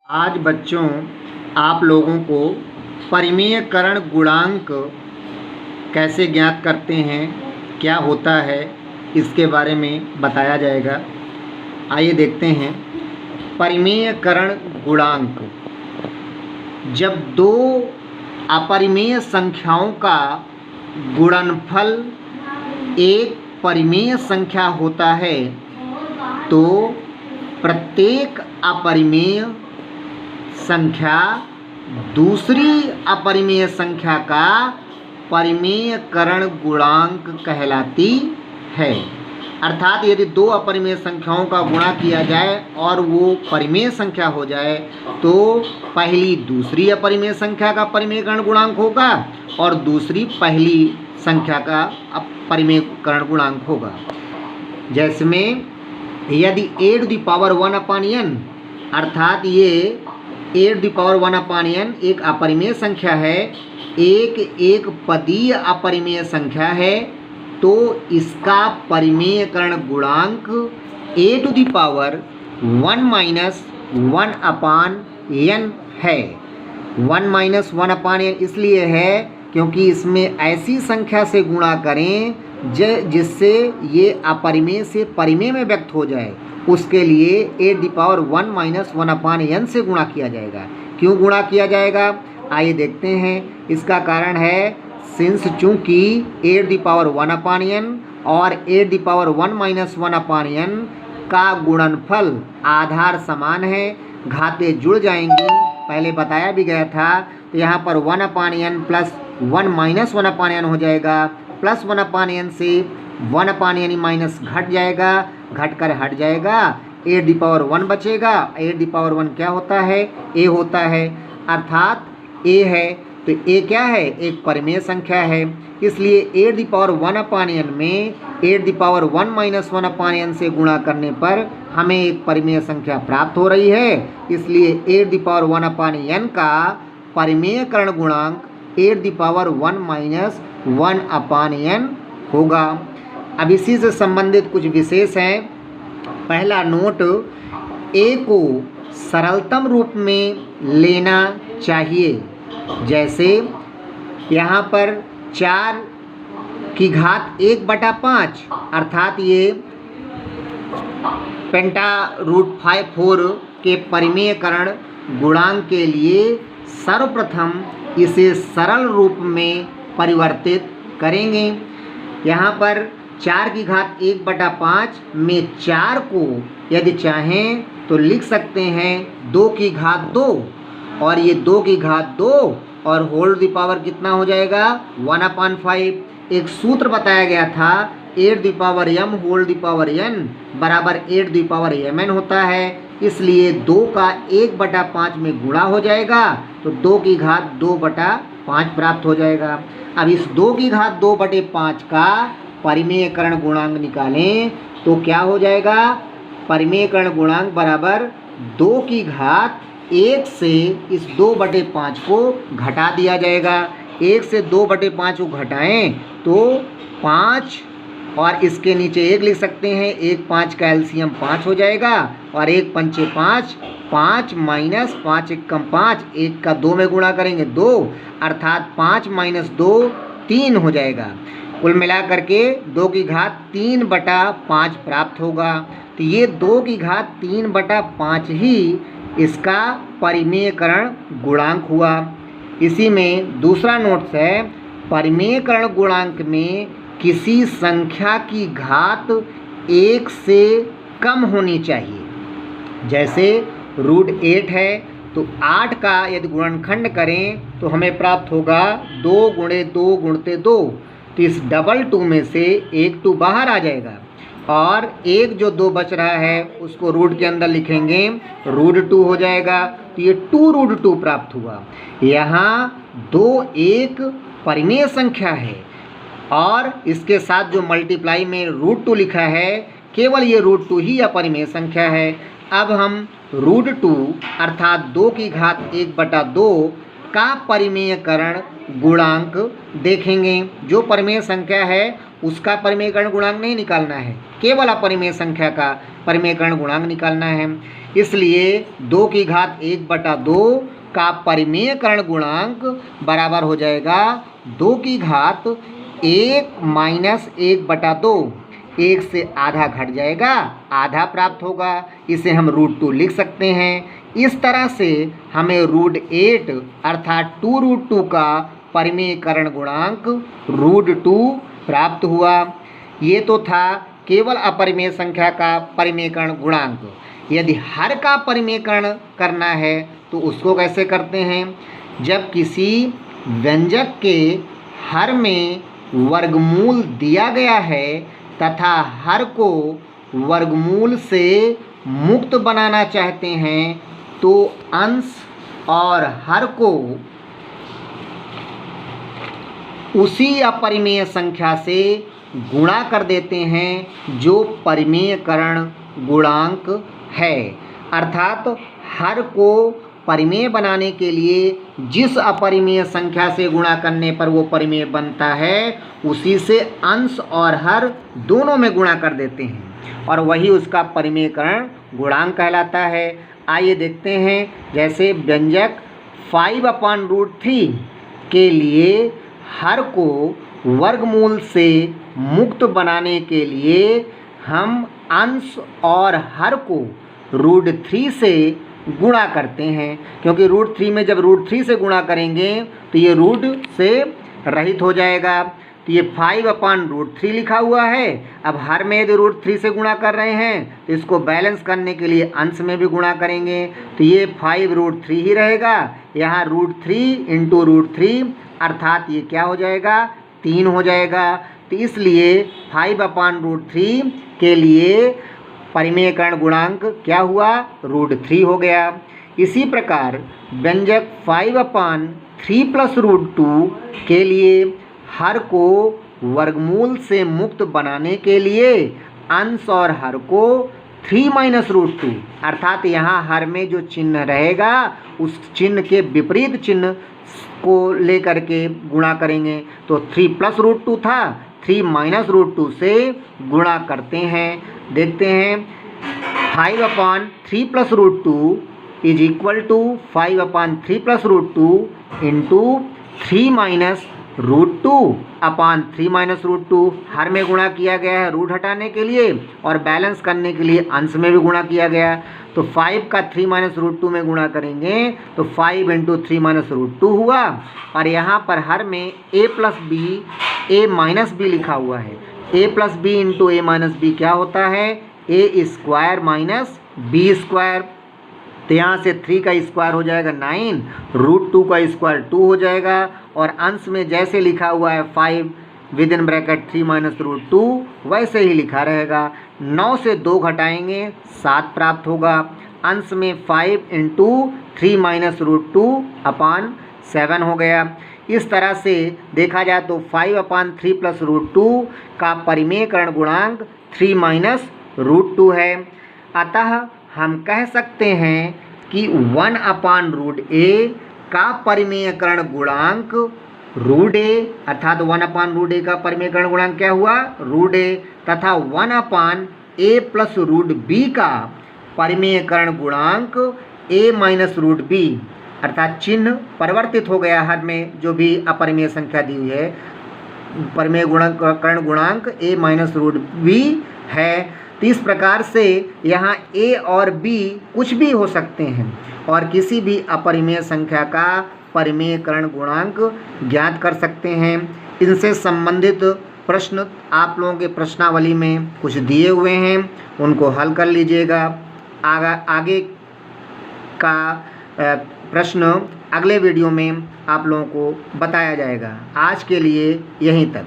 आज बच्चों आप लोगों को परिमेयकरण गुणांक कैसे ज्ञात करते हैं, क्या होता है, इसके बारे में बताया जाएगा। आइए देखते हैं। परिमेयकरण गुणांक, जब दो अपरिमेय संख्याओं का गुणनफल एक परिमेय संख्या होता है तो प्रत्येक अपरिमेय संख्या दूसरी अपरिमेय संख्या का परिमेयकरण गुणांक कहलाती है। अर्थात यदि दो अपरिमेय संख्याओं का गुणा किया जाए और वो परिमेय संख्या हो जाए तो पहली दूसरी अपरिमेय संख्या का परिमेयकरण गुणांक होगा और दूसरी पहली संख्या का परिमेयकरण गुणांक होगा। जैसे में यदि a⁴ अर्थात ये a⁴ एक अपरिमेय संख्या है, एक पदीय अपरिमेय संख्या है, तो इसका परिमेयकरण गुणांक a⁴ 1 - 1/n है। 1 - 1/n इसलिए है क्योंकि इसमें ऐसी संख्या से गुणा करें जिससे ये अपरिमेय से परिमेय में व्यक्त हो जाए, उसके लिए a⁴ 1 - 1/n से गुणा किया जाएगा। क्यों गुणा किया जाएगा, आइए देखते हैं। इसका कारण है सिंस चूंकि a⁴ 1/n और a⁴ 1 - 1/n का गुणनफल आधार समान है, घातें जुड़ जाएंगी, पहले बताया भी गया था। तो यहाँ पर 1/n प्लस 1 - 1/n हो जाएगा, प्लस 1/n से 1/n माइनस घट जाएगा, घट कर हट जाएगा, a⁴ बचेगा। a⁴ क्या होता है, a होता है, अर्थात a है तो a क्या है, एक परिमेय संख्या है। इसलिए a⁴ 1/n में a⁴ 1 - 1/n से गुणा करने पर हमें एक परिमेय संख्या प्राप्त हो रही है। इसलिए a⁴ 1/n का परिमेयकरण गुणांक a⁴ 1 - 1/n होगा। अब इसी से संबंधित कुछ विशेष हैं। पहला नोट, a को सरलतम रूप में लेना चाहिए। जैसे यहाँ पर 4 की घात 1/5 अर्थात ये पेंटा√4 के परिमेयकरण गुणांक के लिए सर्वप्रथम इसे सरल रूप में परिवर्तित करेंगे। यहाँ पर 4 की घात 1/5 में 4 को यदि चाहें तो लिख सकते हैं 2 की घात 2, और ये 2 की घात 2 और होल द पावर कितना हो जाएगा, 1/5। एक सूत्र बताया गया था, 8m whole the power n बराबर 8m होता है। इसलिए 2 का 1/5 में गुणा हो जाएगा तो 2 की घात 2/5 प्राप्त हो जाएगा। अब इस 2 की घात 2/5 का परिमेयकरण गुणांक निकालें तो क्या हो जाएगा, परिमेयकरण गुणांक बराबर 2 की घात 1 से इस 2/5 को घटा दिया जाएगा। 1 से 2/5 को घटाएं तो 5 और इसके नीचे 1 लिख सकते हैं। 1 5 का एलसीएम 5 हो जाएगा और 1 पंचे 5, 5 - 5 एकम 5, 1 का 2 में गुणा करेंगे 2, अर्थात 5 - 2 3 हो जाएगा। कुल मिला करके 2 की घात 3/5 प्राप्त होगा। तो ये 2 की घात 3/5 ही इसका परिमेयकरण गुणांक हुआ। इसी में दूसरा नोट्स है, परिमेयकरण गुणांक में किसी संख्या की घात 1 से कम होनी चाहिए। जैसे √8 है तो 8 का यदि गुणनखंड करें तो हमें प्राप्त होगा 2 × 2 × 2, तो इस 2 में से 1 2 बाहर आ जाएगा और एक जो 2 बच रहा है उसको रूट के अंदर लिखेंगे, √2 हो जाएगा। तो ये 2√2 प्राप्त हुआ। यहाँ 2 एक परिमेय संख्या है और इसके साथ जो मल्टीप्लाई में √2 लिखा है, केवल ये √2 ही अपरिमेय संख्या है। अब हम √2 अर्थात 2 की घात 1/2 का परिमेयकरण गुणांक देखेंगे। जो परिमेय संख्या है उसका परिमेयकरण गुणांक नहीं निकालना है, केवल अपरिमेय संख्या का परिमेयकरण गुणांक निकालना है। इसलिए 2 की घात 1/2 का परिमेयकरण गुणांक बराबर हो जाएगा 2 की घात 1 माइनस 1/2। 1 से आधा घट जाएगा, आधा प्राप्त होगा। इसे हम √2 लिख सकते हैं। इस तरह से हमें √8 अर्थात 2√2 का परिमेयकरण गुणांक √2 प्राप्त हुआ। ये तो था केवल अपरिमेय संख्या का परिमेयकरण गुणांक। यदि हर का परिमेयकरण करना है तो उसको कैसे करते हैं? जब किसी व्यंजक के हर में वर्गमूल दिया गया है तथा हर को वर्गमूल से मुक्त बनाना चाहते हैं तो अंश और हर को उसी अपरिमेय संख्या से गुणा कर देते हैं जो परिमेयकरण गुणांक है। अर्थात हर को परिमेय बनाने के लिए जिस अपरिमेय संख्या से गुणा करने पर वो परिमेय बनता है उसी से अंश और हर दोनों में गुणा कर देते हैं और वही उसका परिमेयकरण गुणांक कहलाता है। आइए देखते हैं, जैसे व्यंजक 5/√3 के लिए हर को वर्गमूल से मुक्त बनाने के लिए हम अंश और हर को √3 से गुणा करते हैं, क्योंकि √3 में जब √3 से गुणा करेंगे तो ये रूट से रहित हो जाएगा। तो ये 5/√3 लिखा हुआ है। अब हर में यदि √3 से गुणा कर रहे हैं तो इसको बैलेंस करने के लिए अंश में भी गुणा करेंगे, तो ये 5√3 ही रहेगा। यहाँ √3 × √3 अर्थात ये क्या हो जाएगा? 3 हो जाएगा। तो इसलिए 5/√3 के लिए परिमेयकरण गुणांक क्या हुआ? √3 हो गया। इसी प्रकार व्यंजक 5/3 + √2 के लिए हर को वर्गमूल से मुक्त बनाने के लिए अंश और हर को 3 - √2 अर्थात यहाँ हर में जो चिन्ह रहेगा उस चिन्ह के विपरीत चिन्ह को लेकर के गुणा करेंगे। तो 3 + √2 था, 3 - √2 से गुणा करते हैं। देखते हैं, 5/3 + √2 = 5/3 + √2 × 3 - √2/3 - √2 हर में गुणा किया गया है रूट हटाने के लिए और बैलेंस करने के लिए अंश में भी गुणा किया गया। तो 5 का 3 - √2 में गुणा करेंगे तो 5 × 3 - √2 हुआ। और यहाँ पर हर में a + b a - b लिखा हुआ है। a + b × a - b क्या होता है? a² - b²। तो यहाँ से 3 का स्क्वायर हो जाएगा 9, √2 का स्क्वायर 2 हो जाएगा और अंश में जैसे लिखा हुआ है 5 (3 - √2) वैसे ही लिखा रहेगा। 9 से 2 घटाएंगे 7 प्राप्त होगा। अंश में 5 × 3 - √2 7 हो गया। इस तरह से देखा जाए तो 5/3 + √2 का परिमेयकरण गुणांक 3 - √2 है। अतः हम कह सकते हैं कि 1/√a का परिमेयकरण गुणांक √a अर्थात 1/√a का परिमेयकरण गुणांक क्या हुआ? √a तथा 1/a + √b का परिमेयकरण गुणांक a - √b अर्थात चिन्ह परिवर्तित हो गया हर में जो भी अपरिमेय संख्या दी हुई है। परिमेयकरण गुणांक a - √b है। तो इस प्रकार से यहाँ a और b कुछ भी हो सकते हैं और किसी भी अपरिमेय संख्या का परिमेयकरण गुणांक ज्ञात कर सकते हैं। इनसे संबंधित प्रश्न आप लोगों के प्रश्नावली में कुछ दिए हुए हैं, उनको हल कर लीजिएगा। आगे का प्रश्न अगले वीडियो में आप लोगों को बताया जाएगा। आज के लिए यहीं तक।